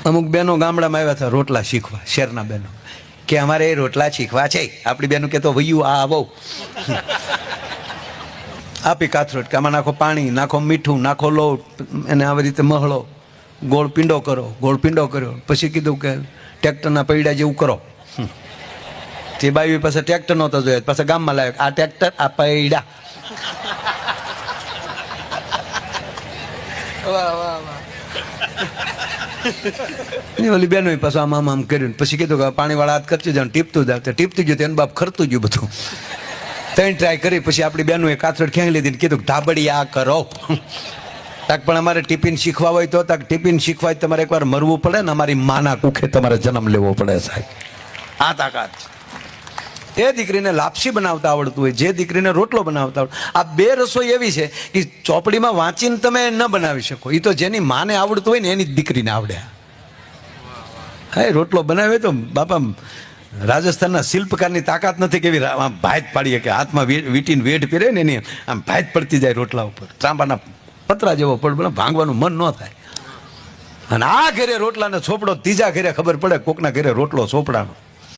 અમુક બહેનો ગામડામાં આવ્યા હતા રોટલા શીખવા, શહેરના બહેનો કે અમારે રોટલા શીખવા છે. આપણી બહેનો કે તો વૈયું આ આવો આપી કાથરોટ કે આમાં નાખો પાણી, નાખો મીઠું, નાખો લોટ, એને આવી રીતે મહળો, ગોળ પીંડો કરો. ગોળ પીંડો કર્યો પછી કીધું કે ટ્રેક્ટરના પૈડા જેવું કરો. તે બાવી પાસે ટ્રેક્ટર નહોતા જોયા, પાછા ગામમાં લાવ્યો આ ટ્રેક્ટર આ પૈડા. ઓલી બેનો પાછું આમ આમ આમ કર્યું. પછી કીધું કે પાણીવાળા હાથ કરતું જાવ, ટીપતું જાવ. ટીપતું ગયું એનું બાપ ખરતું ગયું બધું. ત્રણ ટ્રાય કરી પછી આપણી બહેનોએ કાથરોટ ખેંચી લીધી ને કીધું ધાબડી આ કરો. તાક પણ અમારે ટિફિન શીખવા હોય તો તાક ટિફિન શીખવા તમારે એકવાર મરવું પડે ને, અમારી માના કુખે તમારે જન્મ લેવો પડે સાહેબ. આ તાકાત છે. એ દીકરીને લાપસી બનાવતા આવડતું હોય, જે દીકરીને રોટલો બનાવતા આવડે. આ બે રસોઈ એવી છે કે ચોપડીમાં વાંચીને તમે ન બનાવી શકો. એ તો જેની માને આવડતું હોય ને એની દીકરીને આવડે. હા, રોટલો બનાવે તો બાપા રાજસ્થાનના શિલ્પકારની તાકાત નથી કેવી આમ ભાત પાડીએ કે હાથમાં વીટીને વેઢ પહેરે ને એની આમ ભાત પડતી જાય રોટલા ઉપર. ત્રાંબાના પતરા જેવો પડ, ભાંગવાનું મન ન થાય. અને આ ઘરે રોટલાને ચોપડો, ત્રીજા ઘરે ખબર પડે કોકના ઘરે રોટલો ચોપડાનો.